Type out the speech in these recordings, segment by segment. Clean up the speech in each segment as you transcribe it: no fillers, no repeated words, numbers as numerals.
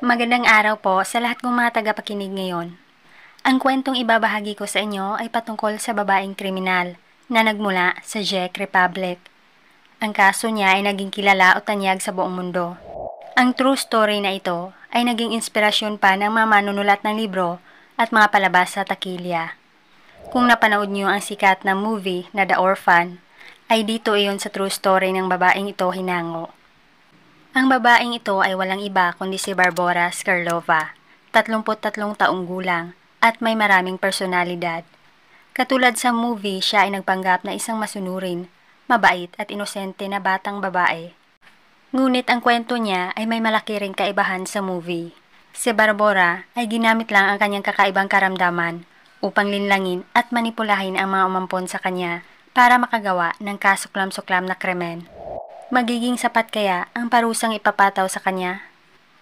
Magandang araw po sa lahat ng mga tagapakinig ngayon. Ang kwentong ibabahagi ko sa inyo ay patungkol sa babaeng kriminal na nagmula sa Czech Republic. Ang kaso niya ay naging kilala o tanyag sa buong mundo. Ang true story na ito ay naging inspirasyon pa ng mga manunulat ng libro at mga palabas sa takilya. Kung napanood niyo ang sikat na movie na The Orphan, ay dito iyon sa true story ng babaeng ito hinango. Ang babaeng ito ay walang iba kundi si Barbora Skarlova, 33 taong gulang at may maraming personalidad. Katulad sa movie, siya ay nagpanggap na isang masunurin, mabait at inosente na batang babae. Ngunit ang kwento niya ay may malaki ring kaibahan sa movie. Si Barbora ay ginamit lang ang kanyang kakaibang karamdaman upang linlangin at manipulahin ang mga umampon sa kanya para makagawa ng kasuklam-suklam na krimen. Magiging sapat kaya ang parusang ipapataw sa kanya?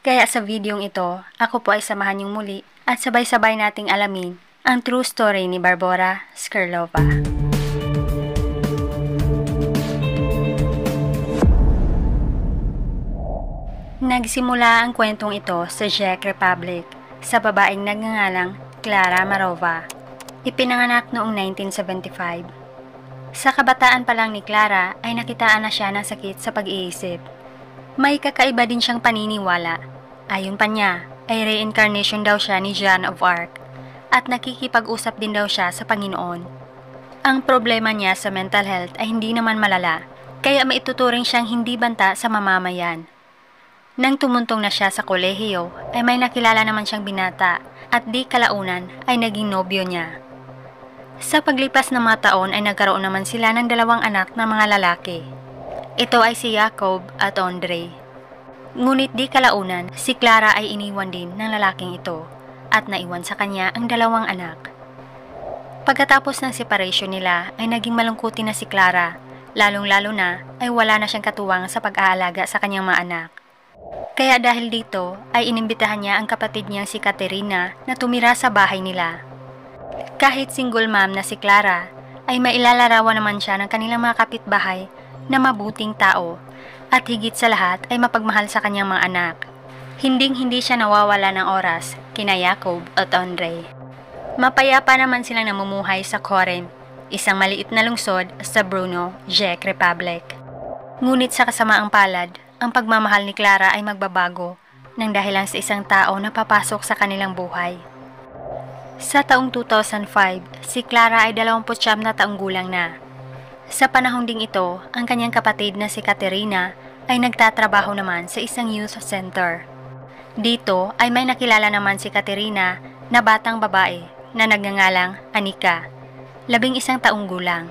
Kaya sa videong ito, ako po ay samahan niyong muli at sabay-sabay nating alamin ang true story ni Barbora Skarlova. Nagsimula ang kwentong ito sa Czech Republic sa babaeng nagngangalang Klara Marova. Ipinanganak noong 1975. Sa kabataan pa lang ni Klara ay nakitaan na siya ng sakit sa pag-iisip. May kakaiba din siyang paniniwala. Ayon pa niya ay reincarnation daw siya ni Joan of Arc at nakikipag-usap din daw siya sa Panginoon. Ang problema niya sa mental health ay hindi naman malala, kaya maituturing siyang hindi banta sa mamamayan. Nang tumuntong na siya sa kolehiyo ay may nakilala naman siyang binata at di kalaunan ay naging nobyo niya. Sa paglipas ng mga taon ay nagkaroon naman sila ng 2 anak na mga lalaki. Ito ay si Jacob at Andre. Ngunit di kalaunan, si Klara ay iniwan din ng lalaking ito at naiwan sa kanya ang 2 anak. Pagkatapos ng separation nila ay naging malungkutin na si Klara, lalong-lalo na ay wala na siyang katuwang sa pag-aalaga sa kanyang mga anak. Kaya dahil dito ay inimbitahan niya ang kapatid niyang si Katerina na tumira sa bahay nila. Kahit single mom na si Klara, ay mailalarawan naman siya ng kanilang mga kapitbahay na mabuting tao at higit sa lahat ay mapagmahal sa kanyang mga anak. Hinding-hindi siya nawawala ng oras kina Jacob at Andre. Mapayapa naman silang namumuhay sa Korem, isang maliit na lungsod sa Brno, Czech Republic. Ngunit sa kasamaang palad, ang pagmamahal ni Klara ay magbabago nang dahilan sa isang tao na papasok sa kanilang buhay. Sa taong 2005, si Klara ay 29 na taong gulang na. Sa panahon ding ito, ang kanyang kapatid na si Katerina ay nagtatrabaho naman sa isang youth center. Dito ay may nakilala naman si Katerina na batang babae na nagngangalang Anika, 11 taong gulang.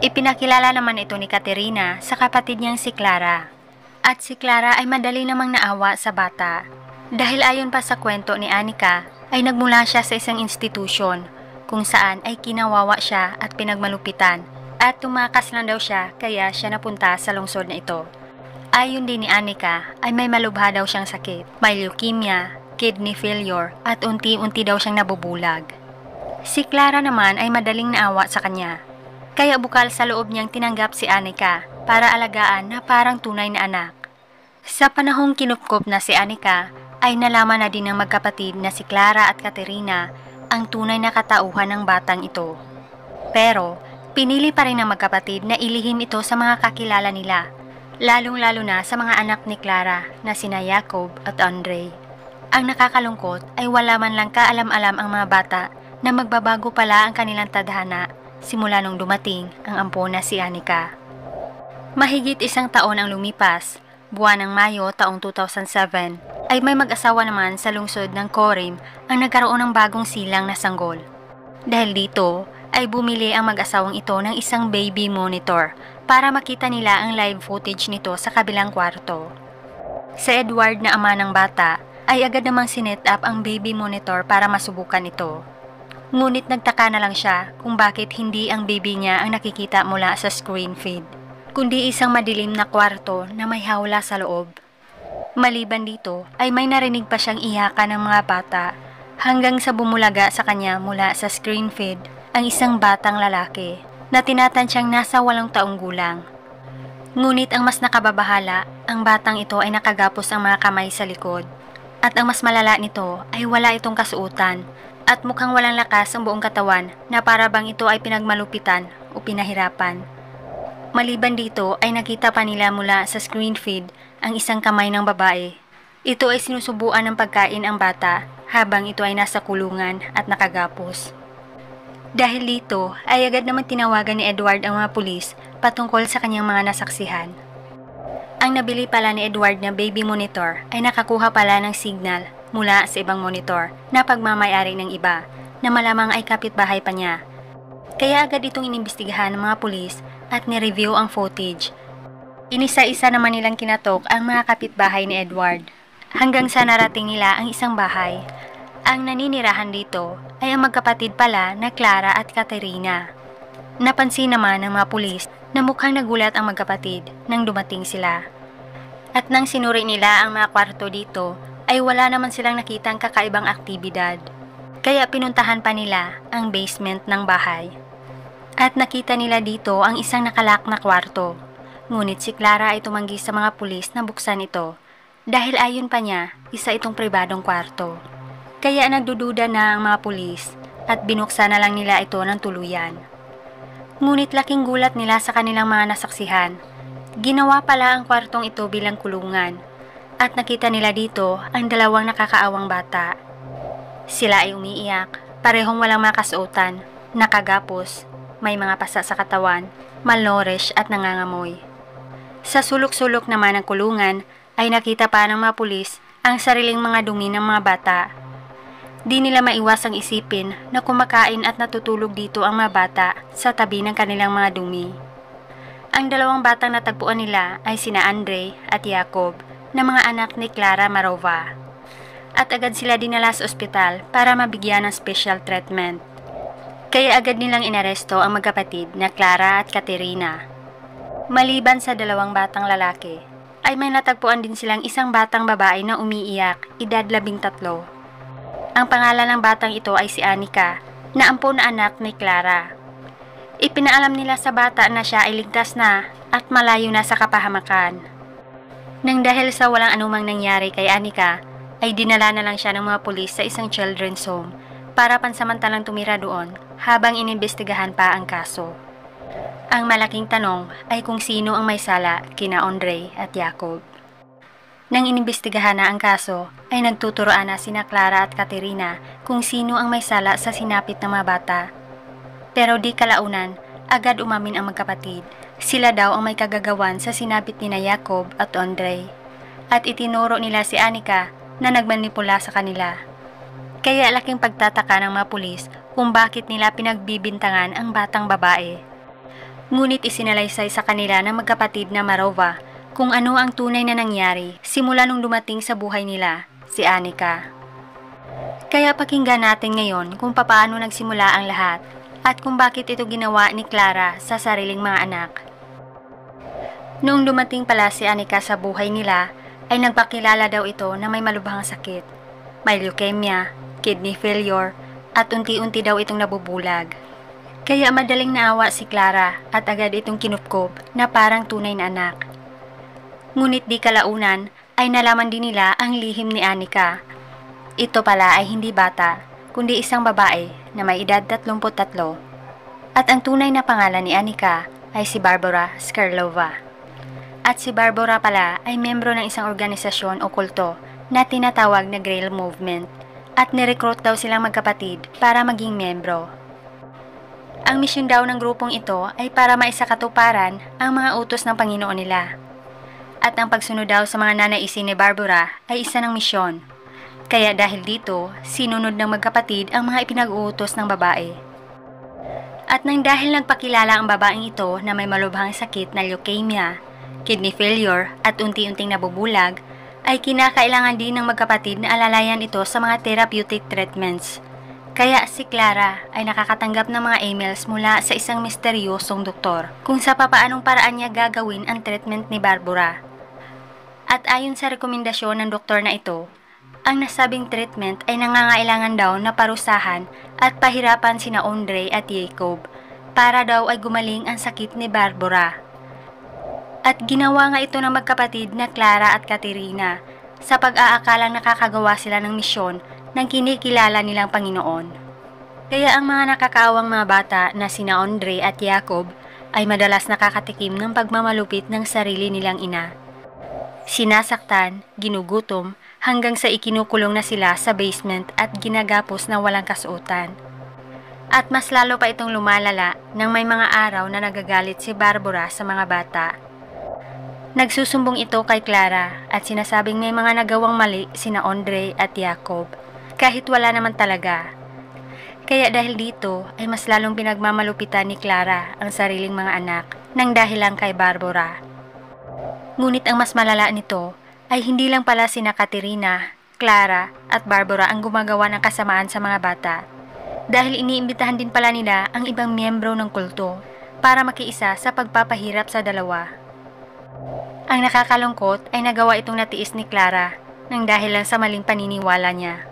Ipinakilala naman ito ni Katerina sa kapatid niyang si Klara. At si Klara ay madali namang naawa sa bata. Dahil ayon pa sa kwento ni Anika, ay nagmula siya sa isang institusyon kung saan ay kinawawa siya at pinagmalupitan at tumakas lang daw siya kaya siya napunta sa lungsod na ito. Ayon din ni Anika ay may malubha daw siyang sakit, may leukemia, kidney failure at unti-unti daw siyang nabubulag. Si Klara naman ay madaling naawa sa kanya, kaya bukal sa loob niyang tinanggap si Anika para alagaan na parang tunay na anak. Sa panahong kinupkop na si Anika, ay nalaman na din ng magkapatid na si Klara at Katerina ang tunay na katauhan ng batang ito. Pero, pinili pa rin ng magkapatid na ilihim ito sa mga kakilala nila, lalong-lalo na sa mga anak ni Klara na sina Jacob at Andre. Ang nakakalungkot ay wala man lang kaalam-alam ang mga bata na magbabago pala ang kanilang tadhana simula nung dumating ang ampon na si Anika. Mahigit 1 taon ang lumipas, buwan ng Mayo taong 2007, ay may mag-asawa naman sa lungsod ng Korem ang nagkaroon ng bagong silang na sanggol. Dahil dito ay bumili ang mag-asawang ito ng isang baby monitor para makita nila ang live footage nito sa kabilang kwarto. Si Edward na ama ng bata ay agad namang sinet up ang baby monitor para masubukan ito. Ngunit nagtaka na lang siya kung bakit hindi ang baby niya ang nakikita mula sa screen feed, kundi isang madilim na kwarto na may hawla sa loob. Maliban dito ay may narinig pa siyang iyakan ng mga bata hanggang sa bumulaga sa kanya mula sa screen feed ang isang batang lalaki na tinatansyang nasa 8 taong gulang. Ngunit ang mas nakababahala, ang batang ito ay nakagapos ang mga kamay sa likod. At ang mas malala nito ay wala itong kasuotan at mukhang walang lakas ang buong katawan na para bang ito ay pinagmalupitan o pinahirapan. Maliban dito ay nakita pa nila mula sa screen feed ang isang kamay ng babae. Ito ay sinusubuan ng pagkain ang bata habang ito ay nasa kulungan at nakagapos. Dahil dito ay agad naman tinawagan ni Edward ang mga pulis patungkol sa kanyang mga nasaksihan. Ang nabili pala ni Edward na baby monitor ay nakakuha pala ng signal mula sa ibang monitor na pagmamayari ng iba na malamang ay kapitbahay pa niya. Kaya agad itong inimbestigahan ng mga pulis at nireview ang footage. Inisa-isa naman nilang kinatok ang mga kapitbahay ni Edward hanggang sa narating nila ang isang bahay. Ang naninirahan dito ay ang magkapatid pala na Clara at Caterina. Napansin naman ng mga pulis na mukhang nagulat ang magkapatid nang dumating sila. At nang sinuri nila ang mga kwarto dito, ay wala naman silang nakitang kakaibang aktibidad. Kaya pinuntahan pa nila ang basement ng bahay. At nakita nila dito ang isang nakalak na kwarto. Ngunit si Clara ay tumanggi sa mga pulis na buksan ito dahil ayon pa niya, isa itong pribadong kwarto. Kaya nagdududa na ang mga pulis at binuksan na lang nila ito ng tuluyan. Ngunit laking gulat nila sa kanilang mga nasaksihan. Ginawa pala ang kwartong ito bilang kulungan at nakita nila dito ang dalawang nakakaawang bata. Sila ay umiiyak, parehong walang makasuotan, nakagapos, may mga pasa sa katawan, malnourished at nangangamoy. Sa sulok-sulok naman ng kulungan ay nakita pa ng mga pulis ang sariling mga dumi ng mga bata. Di nila maiwasang isipin na kumakain at natutulog dito ang mga bata sa tabi ng kanilang mga dumi. Ang dalawang batang natagpuan nila ay sina Andre at Jacob na mga anak ni Clara Marova. At agad sila dinala sa ospital para mabigyan ng special treatment. Kaya agad nilang inaresto ang magkapatid na Clara at Caterina. Maliban sa dalawang batang lalaki, ay may natagpuan din silang isang batang babae na umiiyak, edad 13. Ang pangalan ng batang ito ay si Anika, na ampon na anak ni Clara. Ipinaalam nila sa bata na siya ay ligtas na at malayo na sa kapahamakan. Nang dahil sa walang anumang nangyari kay Anika, ay dinala na lang siya ng mga pulis sa isang children's home para pansamantalang tumira doon habang inimbestigahan pa ang kaso. Ang malaking tanong ay kung sino ang may sala kina Andre at Jacob. Nang inimbestigahan na ang kaso, ay nagtuturoan na sina Clara at Caterina kung sino ang may sala sa sinapit ng mga bata. Pero di kalaunan, agad umamin ang magkapatid. Sila daw ang may kagagawan sa sinapit ni Jacob at Andre. At itinuro nila si Anika na nagmanipula sa kanila. Kaya laking pagtataka ng mga pulis kung bakit nila pinagbibintangan ang batang babae. Ngunit isinalaysay sa kanila ng magkapatid na Marova kung ano ang tunay na nangyari simula nung dumating sa buhay nila, si Anika. Kaya pakinggan natin ngayon kung paano nagsimula ang lahat at kung bakit ito ginawa ni Clara sa sariling mga anak. Noong dumating pala si Anika sa buhay nila, ay nagpakilala daw ito na may malubhang sakit. May leukemia, kidney failure, at unti-unti daw itong nabubulag. Kaya madaling naawa si Clara at agad itong kinupkop na parang tunay na anak. Ngunit di kalaunan ay nalaman din nila ang lihim ni Anika. Ito pala ay hindi bata, kundi isang babae na may edad 33. At ang tunay na pangalan ni Anika ay si Barbara Skarlova. At si Barbara pala ay miyembro ng isang organisasyon o kulto na tinatawag na Grail Movement at nirecruit daw silang magkapatid para maging miyembro. Ang misyon daw ng grupong ito ay para maisakatuparan ang mga utos ng Panginoon nila. At ang pagsunod daw sa mga nanaisin ni Barbara ay isa ng misyon. Kaya dahil dito, sinunod ng magkapatid ang mga ipinag-uutos ng babae. At nang dahil nagpakilala ang babaeng ito na may malubhang sakit na leukemia, kidney failure at unti-unting nabubulag, ay kinakailangan din ng magkapatid na alalayan ito sa mga therapeutic treatments. Kaya si Clara ay nakakatanggap ng mga emails mula sa isang misteryosong doktor kung sa papaanong paraan niya gagawin ang treatment ni Barbara. At ayon sa rekomendasyon ng doktor na ito, ang nasabing treatment ay nangangailangan daw na parusahan at pahirapan sina Andre at Jacob para daw ay gumaling ang sakit ni Barbara. At ginawa nga ito ng magkapatid na Clara at Caterina sa pag-aakalang nakakagawa sila ng misyon ng kinikilala nilang Panginoon. Kaya ang mga nakakaawang mga bata na sina Andre at Jacob ay madalas nakakatikim ng pagmamalupit ng sarili nilang ina. Sinasaktan, ginugutom, hanggang sa ikinukulong na sila sa basement at ginagapos na walang kasuotan. At mas lalo pa itong lumalala nang may mga araw na nagagalit si Barbara sa mga bata. Nagsusumbong ito kay Clara at sinasabing may mga nagawang mali sina Andre at Jacob, kahit wala naman talaga. Kaya dahil dito ay mas lalong pinagmamalupitan ni Clara ang sariling mga anak nang dahil lang kay Barbara. Ngunit ang mas malala nito ay hindi lang pala sina Katerina, Clara at Barbara ang gumagawa ng kasamaan sa mga bata, dahil iniimbitahan din pala nila ang ibang miyembro ng kulto para makiisa sa pagpapahirap sa dalawa. Ang nakakalungkot ay nagawa itong natiis ni Clara nang dahil lang sa maling paniniwala niya.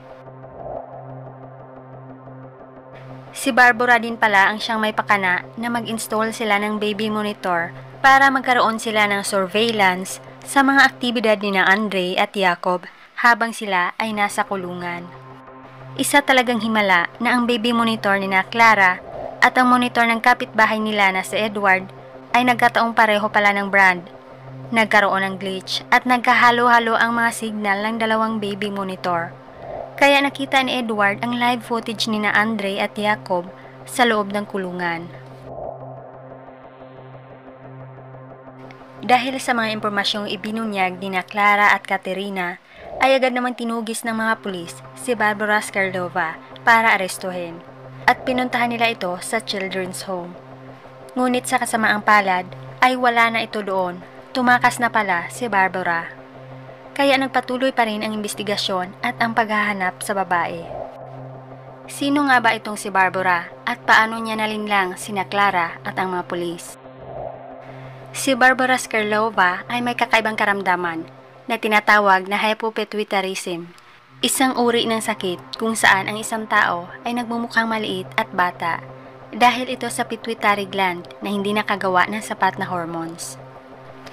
Si Barbara din pala ang siyang may pakana na mag-install sila ng baby monitor para magkaroon sila ng surveillance sa mga aktibidad ni na Andre at Jacob habang sila ay nasa kulungan. Isa talagang himala na ang baby monitor ni na Clara at ang monitor ng kapitbahay nila na si Edward ay nagkataong pareho pala ng brand. Nagkaroon ng glitch at nagkahalo-halo ang mga signal ng dalawang baby monitor. Kaya nakita ni Edward ang live footage ni na Andre at Jacob sa loob ng kulungan. Dahil sa mga impormasyong ibinunyag ni na Clara at Katerina, ay agad namang tinugis ng mga pulis si Barbara Skarlova para arestuhin at pinuntahan nila ito sa children's home. Ngunit sa kasamaang palad ay wala na ito doon. Tumakas na pala si Barbara. Kaya nagpatuloy pa rin ang investigasyon at ang paghahanap sa babae. Sino nga ba itong si Barbara at paano niya nalinlang sina Clara at ang mga pulis? Si Barbara Skarlova ay may kakaibang karamdaman na tinatawag na hypopituitarism, isang uri ng sakit kung saan ang isang tao ay nagmumukhang maliit at bata dahil ito sa pituitary gland na hindi nakagawa ng sapat na hormones.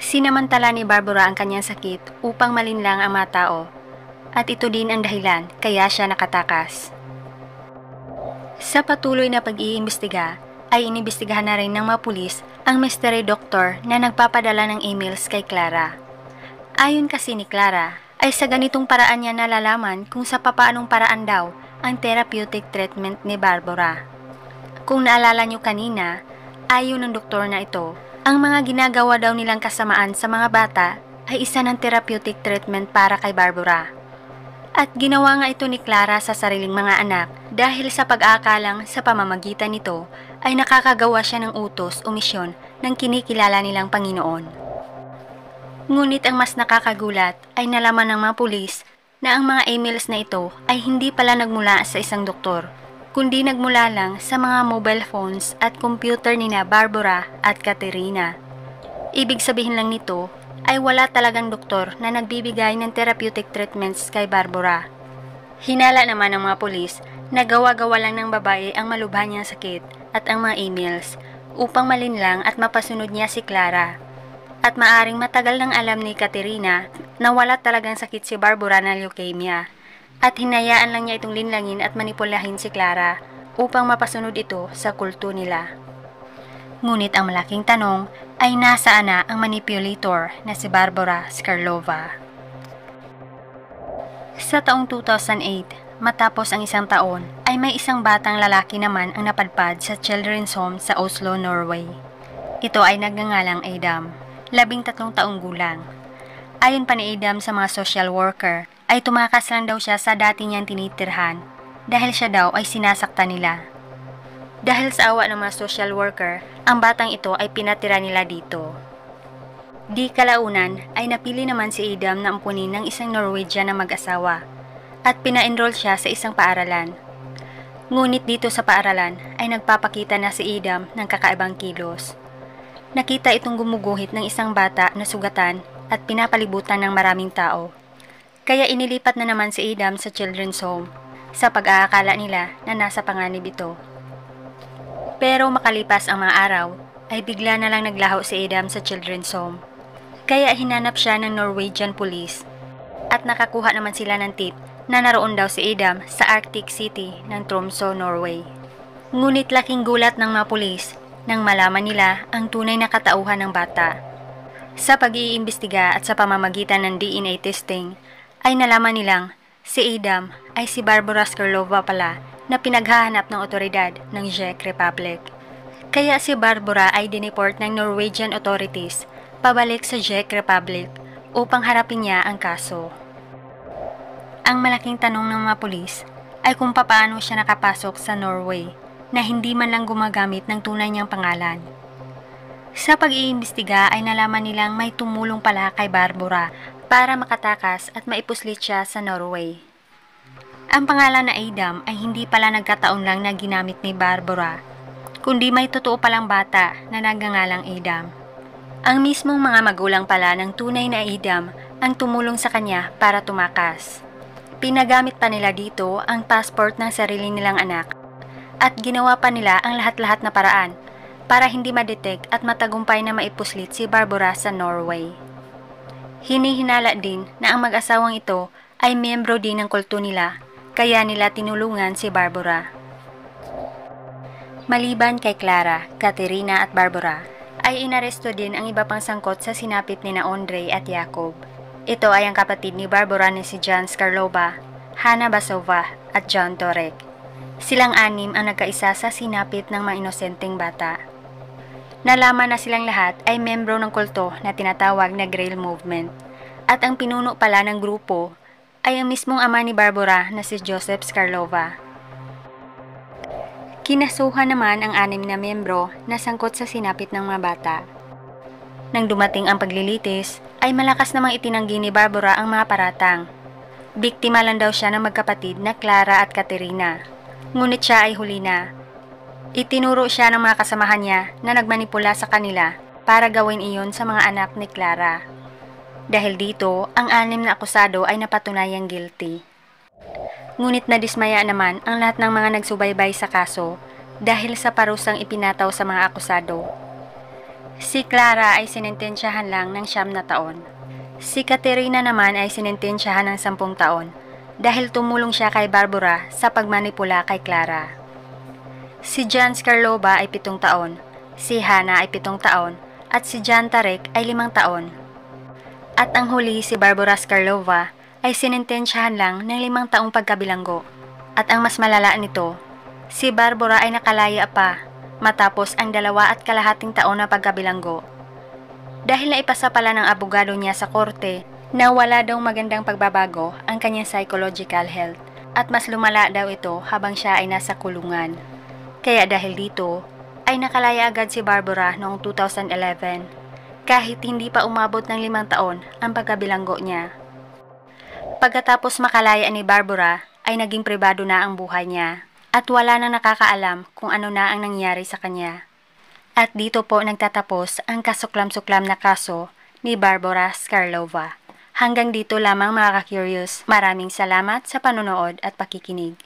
Sinamantala ni Barbara ang kanyang sakit upang malinlang ang mga tao at ito din ang dahilan kaya siya nakatakas. Sa patuloy na pag-iimbestiga ay inimbestigahan na rin ng mga pulis ang mystery doctor na nagpapadala ng emails kay Clara. Ayon kasi ni Clara ay sa ganitong paraan niya nalalaman kung sa papaanong paraan daw ang therapeutic treatment ni Barbara. Kung naalala nyo kanina, ayon ng doktor na ito, ang mga ginagawa daw nilang kasamaan sa mga bata ay isa ng therapeutic treatment para kay Barbara. At ginawa nga ito ni Clara sa sariling mga anak dahil sa pag-aakalang sa pamamagitan nito ay nakakagawa siya ng utos o misyon ng kinikilala nilang Panginoon. Ngunit ang mas nakakagulat ay nalaman ng mga pulis na ang mga emails na ito ay hindi pala nagmula sa isang doktor, kundi nagmula lang sa mga mobile phones at computer ni na Barbara at Katerina. Ibig sabihin lang nito ay wala talagang doktor na nagbibigay ng therapeutic treatments kay Barbara. Hinala naman ng mga pulis na gawa-gawa lang ng babae ang malubha niyang sakit at ang mga emails upang malinlang at mapasunod niya si Clara. At maaring matagal nang alam ni Katerina na wala talagang sakit si Barbara na leukemia. At hinayaan lang niya itong linlangin at manipulahin si Clara upang mapasunod ito sa kulto nila. Ngunit ang malaking tanong ay nasaan na ang manipulator na si Barbara Skarlova. Sa taong 2008, matapos ang isang taon, ay may isang batang lalaki naman ang napadpad sa children's home sa Oslo, Norway. Ito ay nagngangalang Adam, 13 taong gulang. Ayon pa ni Adam sa mga social worker, ay tumakas lang daw siya sa dati niyang tinitirhan dahil siya daw ay sinasaktan nila. Dahil sa awa ng mga social worker, ang batang ito ay pinatira nila dito. Di kalaunan ay napili naman si Adam na ampunin ng isang Norwegian na mag-asawa at pina-enroll siya sa isang paaralan. Ngunit dito sa paaralan ay nagpapakita na si Adam ng kakaibang kilos. Nakita itong gumuguhit ng isang bata na sugatan at pinapalibutan ng maraming tao. Kaya inilipat na naman si Adam sa children's home sa pag-aakala nila na nasa panganib ito. Pero makalipas ang mga araw ay bigla na lang naglaho si Adam sa children's home. Kaya hinanap siya ng Norwegian police. At nakakuha naman sila ng tip na naroon daw si Adam sa Arctic City ng Tromsø, Norway. Ngunit laking gulat ng mga pulis nang malaman nila ang tunay na katauhan ng bata. Sa pag-iimbestiga at sa pamamagitan ng DNA testing ay nalaman nilang si Adam ay si Barbara Skarlova pala na pinaghahanap ng otoridad ng Czech Republic. Kaya si Barbara ay dineport ng Norwegian authorities pabalik sa Czech Republic upang harapin niya ang kaso. Ang malaking tanong ng mga pulis ay kung papaano siya nakapasok sa Norway na hindi man lang gumagamit ng tunay niyang pangalan. Sa pag-iimbestiga ay nalaman nilang may tumulong pala kay Barbara para makatakas at maipuslit siya sa Norway. Ang pangalan na Adam ay hindi pala nagkataon lang na ginamit ni Barbara, kundi may totoo palang bata na nagngangalang Adam. Ang mismong mga magulang pala ng tunay na Adam ang tumulong sa kanya para tumakas. Pinagamit pa nila dito ang passport ng sarili nilang anak at ginawa pa nila ang lahat-lahat na paraan para hindi madetect at matagumpay na maipuslit si Barbara sa Norway. Hinihinala din na ang mag-asawang ito ay miyembro din ng kulto nila kaya nila tinulungan si Barbara. Maliban kay Clara, Katerina at Barbara, ay inaresto din ang iba pang sangkot sa sinapit ni na Ondrej at Jakob. Ito ay ang kapatid ni Barbara ni si Jan Skarlova, Hanna Basova at John Torek. Silang anim ang nagkaisa sa sinapit ng mga inosenteng bata. Nalaman na silang lahat ay membro ng kulto na tinatawag na Grail Movement at ang pinuno pala ng grupo ay ang mismong ama ni Barbara na si Joseph Skarlova. Kinasuhan naman ang anim na membro na sangkot sa sinapit ng mga bata. Nang dumating ang paglilitis, ay malakas namang itinanggi ni Barbara ang mga paratang. Biktima lang daw siya ng magkapatid na Clara at Katerina. Ngunit siya ay huli na. Itinuro siya ng mga kasamahan niya na nagmanipula sa kanila para gawin iyon sa mga anak ni Clara. Dahil dito, ang anim na akusado ay napatunayang guilty. Ngunit nadismaya naman ang lahat ng mga nagsubaybay sa kaso dahil sa parusang ipinataw sa mga akusado. Si Clara ay sinentensyahan lang ng 9 na taon. Si Katerina naman ay sinentensyahan ng 10 taon dahil tumulong siya kay Barbara sa pagmanipula kay Clara. Si Jan Skarlova ay 7 taon, si Hanna ay 7 taon, at si Jan Tarek ay 5 taon. At ang huli si Barbara Skarlova ay sinentensyahan lang ng 5 taong pagkabilanggo. At ang mas malala nito, si Barbara ay nakalaya pa matapos ang 2.5 taon na pagkabilanggo. Dahil naipasa pala ng abogado niya sa korte na wala daw magandang pagbabago ang kanyang psychological health at mas lumala daw ito habang siya ay nasa kulungan. Kaya dahil dito, ay nakalaya agad si Barbara noong 2011 kahit hindi pa umabot ng 5 taon ang pagkabilanggo niya. Pagkatapos makalaya ni Barbara ay naging pribado na ang buhay niya at wala nang nakakaalam kung ano na ang nangyari sa kanya. At dito po nagtatapos ang kasuklam-suklam na kaso ni Barbara Skarlova. Hanggang dito lamang mga ka-curious. Maraming salamat sa panonood at pakikinig.